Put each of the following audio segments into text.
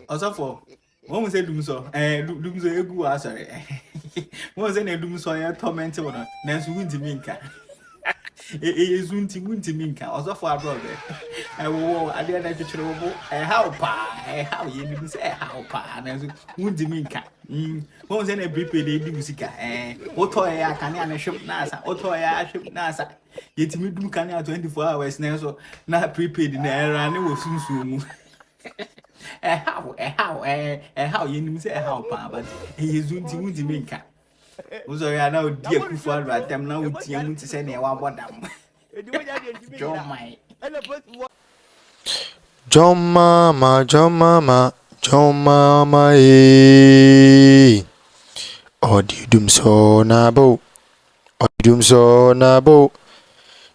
Also for one say Dumsor, Dumsor egu sorry. One say na Dumsor ya torment one. Na so wunti minka. Wunti minka. Also for abroad. Wo ade na twetwere wo how pa, how ye bi say how pa na so wunti minka. One say na prepaid e di musika. Oto ya kane na hwem na asa. Oto ya hwem na asa. Yetimi dum kane 24 hours na so na prepaid na era ne wo sunsu mu. How you need to say how, but he is doing to me. Also, I know dear Kufu at them now with you to say, I want them. John Mama, eh. Or do you Dumsor nabo? Or Dumsor nabo?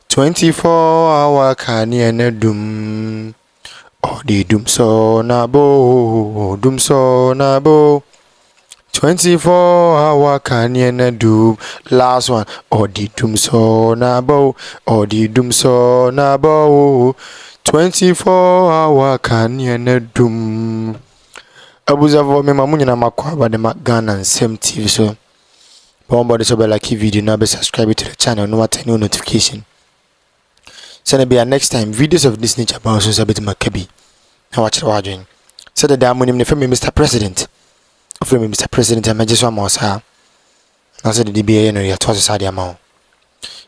24-hour can you doom? Odi Dumsor nabo 24-hour can you do last one Odi Dumsor nabo 24-hour can you do Abuza for me mamunya na makwa ba de Ghana same TV so bombo so be like video na be subscribe to the channel no matter no notification. So be next time videos of this nature about so bit makabi. Now watch the doing. So the diamond name for me Mr. President. For me Mr. President I just one more sir. Now said the DBA no ya twas side amount.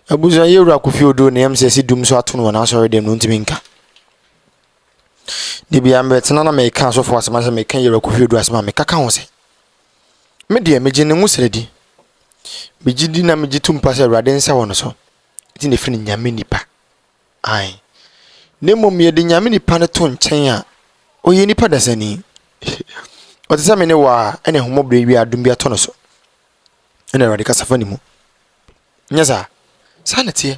Abuza yewra Kofi Oduro name say Dumsor atono na so dem no ntiminka. DBA me tena na me kan so for asema say me kan yewra Kofi Oduro asema me kaka ho say. Me de me gine mu sredi. Me gidi na me gitum pa say Awurade nsa wono so. Ti ne fini nyame nipa. Ai. Nemo me de nyame nipa ne to nchen a oye nipa dasani. O te se me ne wa ene homobre wi adum bi ato no so. Ene Awurade kasafa ni mu. Nyasa. Sa na tie.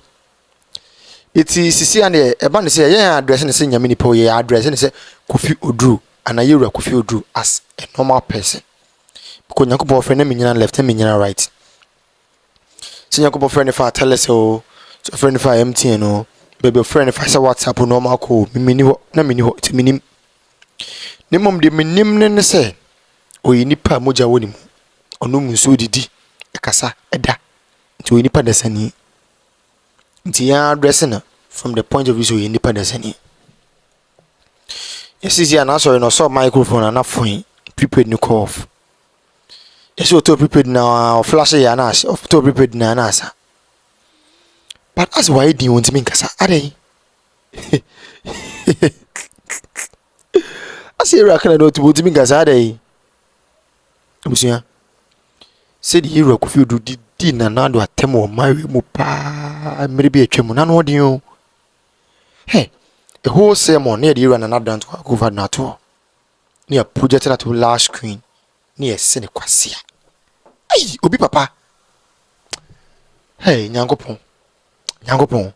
Iti sisi ane eba ne se ye address ne se nyame nipa oye address ne se Kofi Oduro ana yewra Kofi Oduro as a normal person. Because Nyankopon friend na me nyina left na me nyina right. Se Nyankopon friend fa tell us o so friend fa MTN o baby friend if I say WhatsApp normal call mini ho na mini ho ti minim ne mom de minim ne se oyi nipa moja woni mu ono mu so didi ekasa eda nti oyi nipa dasani nti ya address na from the point of view so oyi nipa dasani yes is ya na so no so microphone na phone prepaid ni call off yes auto prepaid na flash ya na auto prepaid na asa. But as why do you want to make us are I say Rakana do to make us are Monsieur said he rock if you do dinner now do a temo marry mupa maybe a chemo none what do you hey a whole sermon near the run another to go over nato near projected to large screen near Senequasia. Hey, Obi Papa. Hey, Nyankopon. Nyankopon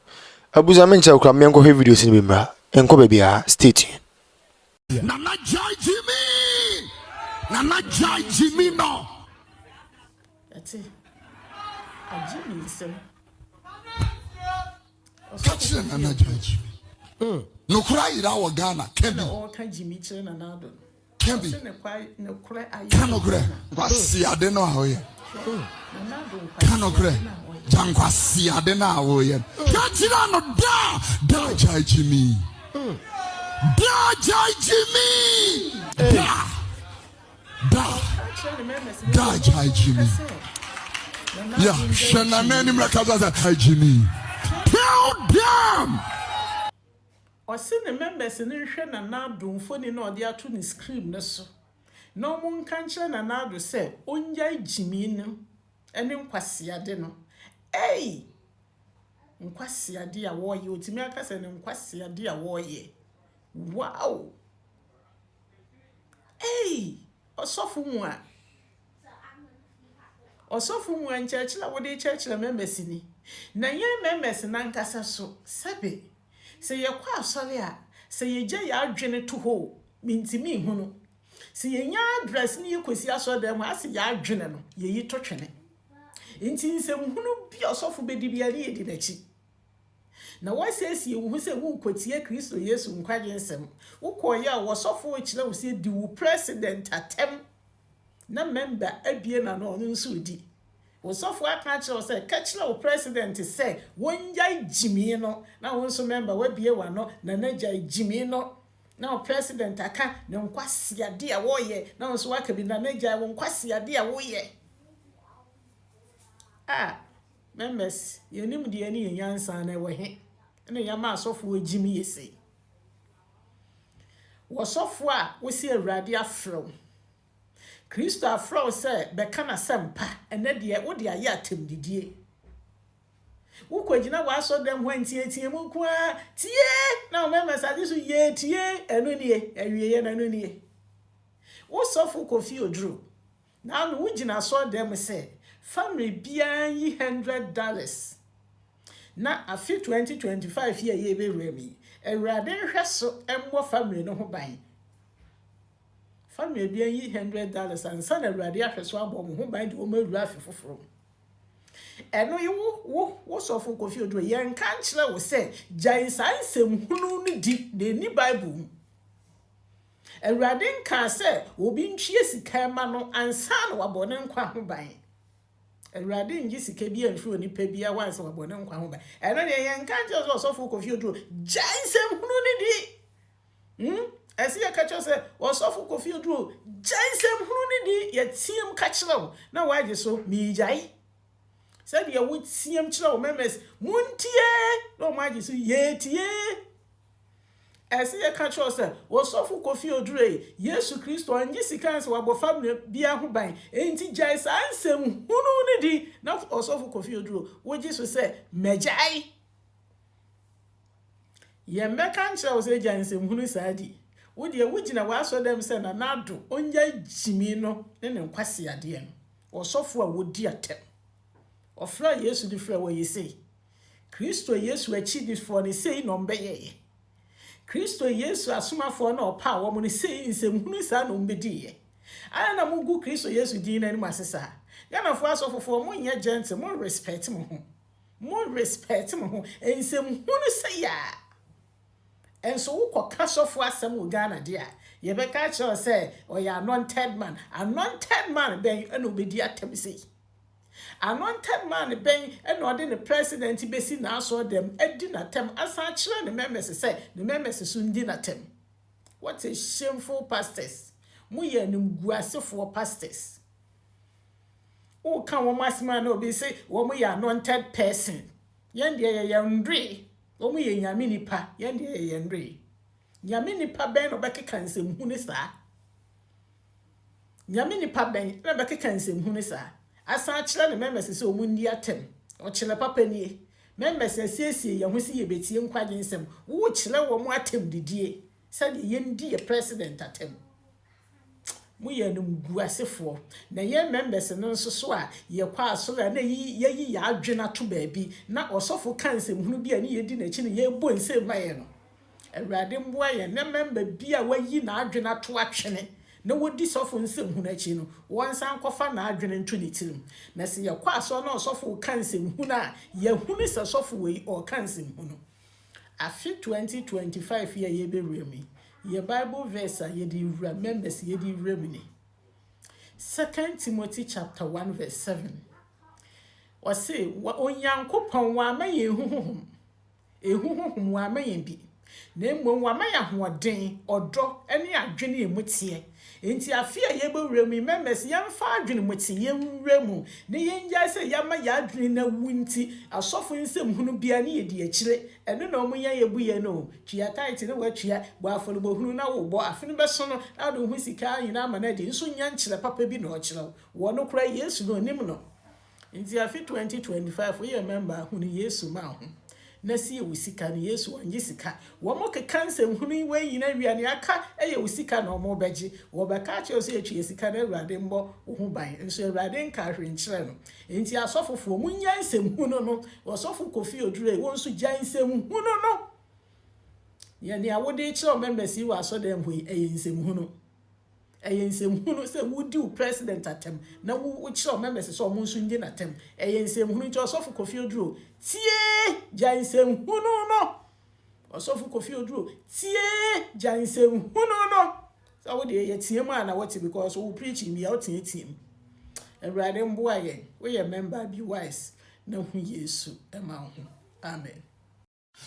abuza mencha ukra menko he videos ni bemra enko bebia stay tuned. Nana jai Jimmy no that's it Jimmy so catch Nana jai Jimmy no cry ira wa Ghana kebi o kan Jimmy chere na nado kebi no cry ayi no cry kwasi ade no ahoye kanokre jankwasi ade na awoye kachira no da jai Jimmy da jai Jimmy da jai Jimmy yeah shana nani mrakaza jai Jimmy tell them o se ne members ni hwe na nado foni na ode ato ni screen ne so no mun kanche na nado se onjai Jimmy no ene nkwasi ade no ei nkwasi ade a woye otimi aka se ne nkwasi ade a woye wow ei osofu mu a nchechila wode chechila members ni na ye members na nkasa so sebe se ye kwa asore a se ye je ya adwene to ho mintimi hu no se ye nya address ni yekosi asore dem ase ya adwene no ye yi to twene nti nsem hunu bi osofu bedi bia ni edi nachi na wasiesie wo se wo kwatie Kristo Yesu nkwaje nsem wo koya wo sofo kire wo se di wo president atem na member abie na no nso di wo sofo aka kire wo se ka kire wo president se wonja jimi no na wo nso member wabie wa no na naja jimi no na o president aka ne nkwase ade a wo ye na nso waka bi na naja wo nkwase ade a wo ye members yenim de ni yansa na we he na yama asofo agimi yesi wo sofo a wo si awrade afro Kristo afro se beka na sempa ene de wo de aye atemdidie wo kwagina wa so dem hwantie mu kwa tie na members ade so ye tie eno nie awieye na eno nie wo sofo Kofi Oduro na no wo gina so dem se family bian yi $100 na afi 2025 year ye be remi awrade hweso emmo family no ho ban family bian yi $100 ansa na awrade ahweso abom ho ban de o mawura afi foforo eno yi wo sofo Kofi Oduro ye nka nkyere wo se jan sansem hunu no di de ni bible awrade nka se obi ntwie sika ma no ansa na wabone nkwa ho ban awrade ngi sika bi anhwe onipa bia wanse wabone nkwa ho ban eno de ye nka nkyere sofo Kofi Oduro jansem hunu ni di esi ya kacho se sofo Kofi Oduro jansem hunu ni di ye tiem ka kire na waje so mi jai said ye would see him chilo members muntie no maji so ye tie as ye catch us was sofo Kofi Oduro Yesu Kristo anji sika se wabo family bia ho ban enti jai sansem hunu ni di na sofo Kofi Oduro woji so say mejai ye meka nche o say jai nsem hunu saadi wodi e wugina wa so dem say na nado onja jimi no ne nkwase ade no sofo a wodi atem ofra Yesu di fra wo yesi Kristo Yesu achi di for ni sei no mbeye Kristo Yesu asomafo na opa wo mo ni sei nsem hunu sa no mbedi ye ana na mugu Kristo Yesu di na ni masesa yana fo asofofo mo nya gentle mo respect mo ho ensem hunu se ya enso wo koka sofo asem wo Ghana dia ye be ka cho say oya anointed man ben eno obedi atem sei anointed man ben and odi the president besi na so dem edi na tem asa kire ne members say the members so ndi na tem. What a shameful pastors. Mu ye nim guasefo pastors. O kan wo masima na obi say wo mu ye anointed person. Yen de ye ndre. Wo mu ye nyame nipa. Yen de ye ndre. Nyame nipa ben obekeka nsem hu ne saa. Nyame nipa ben na obekeka nsem hu ne saa. Asa kire ne members so mu ndi atem o kire papa nie members asiesie ye ho si ye betie nkwaje nsem wo kire wo mu atem didie sade ye ndi ye president atem mu ye no guasefo na ye members no nso so a ye kwa asora na yi ya adwena to baabi na osofo kansem hunu bi ani ye di na chi ne ye bo nsem maye no awrade mboa ye na member bi a wayi na adwena to atwene na wodi sofo nsem hu na chi no wonsan kofa na adwene nto ne tirim na se ye kwa so na sofo kansem hu na ye hu ne se sofo we o kansem hu no afi 2025 ye be remi ye bible verse ye di members ye di remi 2 Timothy chapter 1 verse 7 o say onyankopon wa maye huhuhum ehuhuhum wa maye bi na mmom wa maye hoden odo ene adwene emutie enti afia ye be remi members yemfa adwene mutie yemremu ne yenja se yama ya adwene na wunti asofo nsem hunu bia ne ye di akire eno na omunya ye buye no twia tight ne watwia bo afolo bo hunu na wo bo afene be so no na do hu sika nyina ama na de nso nya nkire papa bi na o kire wo no kura Yesu no nim no enti afi 2025 we member hunu Yesu ma ho na si usika ni Yesu wanji sika wo mo ke kansem hunu we yina wiane aka eye usika na omo beji wo be ka che so etwe sika na awrade mbo ho ban nso awrade nka hwe nkire no enti asofofo mu nya nsem hunu no wo sofo Kofi Oduro wo nso gya nsem hunu no ye ni awode kire members yi wa so dem hwe eye nsem hunu ensem hunu se wudi president atem na wo chiro members so mo nso ndi na tem ensem hunu nti Osofo Kofi Oduro tie ja ensem hunu no Osofo Kofi Oduro tie ja ensem hunu no so wo de ye tie mu ana what because we preach me out tie tie Ewurade mboa ye we ye member be wise na hu Yesu ema ho amen.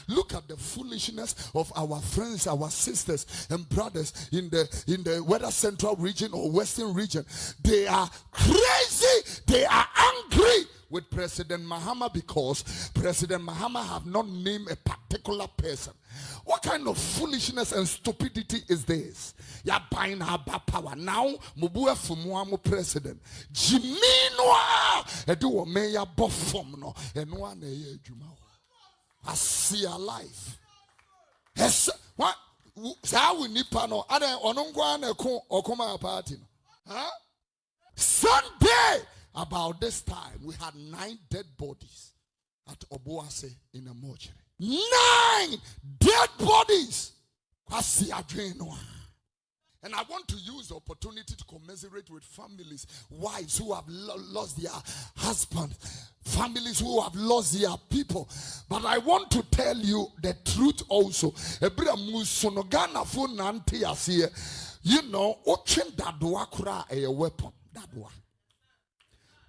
Look at the foolishness of our friends, our sisters and brothers in the whether central region or western region. They are crazy. They are angry with President Mahama because President Mahama have not named a particular person. What kind of foolishness and stupidity is this? Ya buying our power now. Mubua fumuamu president. Jiminwa edu meya bofom no enwa na ye juma. I see a life. Yes, what? How we need pano? I don't want to come a party. Huh? Sunday, about this time, we had 9 dead bodies at Obuase in a mortuary. 9 dead bodies. I see a drain. And I want to use the opportunity to commiserate with families, wives who have lost their husband, families who have lost their people. But I want to tell you the truth also. You know, a weapon.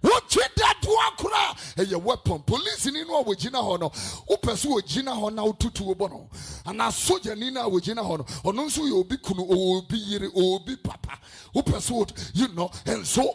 What that one a weapon? Police in no wajina hono. Upesu wajina hona ututu obono. And a soldier nina wajina hono. Ononsu yobi kunu obi yiri obi papa. Upesu, you know. And so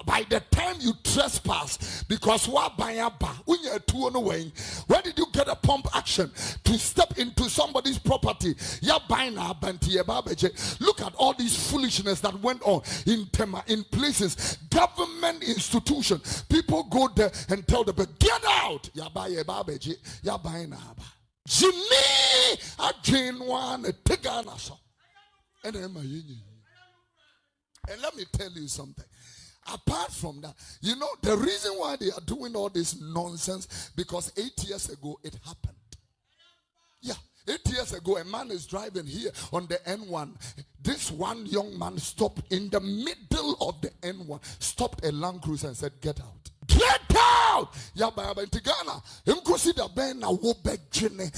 by the time you trespass, because what baya ba unya tu on way. Where did you get a pump action to step into somebody's property? Ya baina banti babeje. Look at all these foolishness that went on in Tema, in places, government institutions. People go there and tell them, get out. Yabaye babeji, yabaye naba. Jimmy, a genuine tigana so. And let me tell you something. Apart from that, you know, the reason why they are doing all this nonsense, because 8 years ago it happened. Yeah. 8 years ago, a man is driving here on the N1. This one young man stopped in the middle of the N1, stopped a Land Cruiser and said, get out. Get out! Yaba in Ghana. Consider Ben a wobek jene.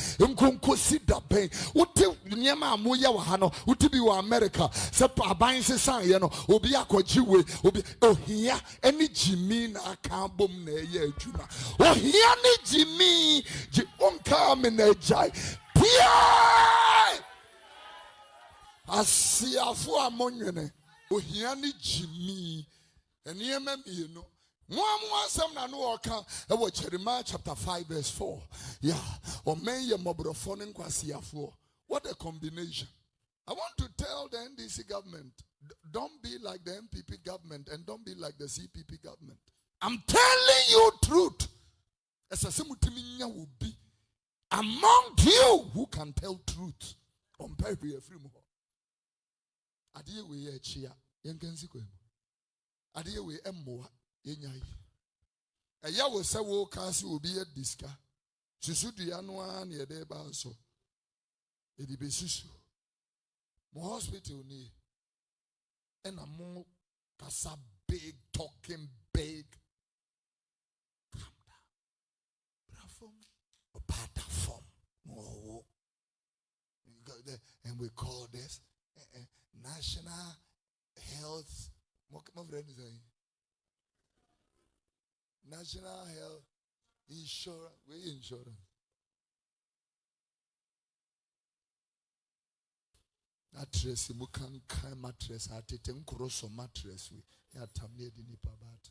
Consider Ben. Uti nyama muya wahano. Uti biwa America. Sepa abayin se san yeno. Obi ako jiwe. Obi ohia any Jimmy na akambom ne ye juma. Ohia ni Jimmy. Ji onka menejai. Pia! Asiafu amonwene. Ohia ni Jimmy. And ye you know. Jeremiah chapter 5 verse 4. Yeah. What a combination. I want to tell the NDC government, don't be like the MPP government and don't be like the CPP government. I'm telling you truth. As a simultaneous will be among you who can tell truth. On baby a free more. Adie we a chia, yankansi Adie we emmoa. A ya will say, "Wo cast will be a disca." Susu the annual near the banso. It be susu. More hospital near. And a more cassa big talking big. Platform. More. And we call this National Health. What my friend is saying? National Health Insurance. We insurance. Mattress, you can mattress. I take cross mattress. We are tamid in the pabat.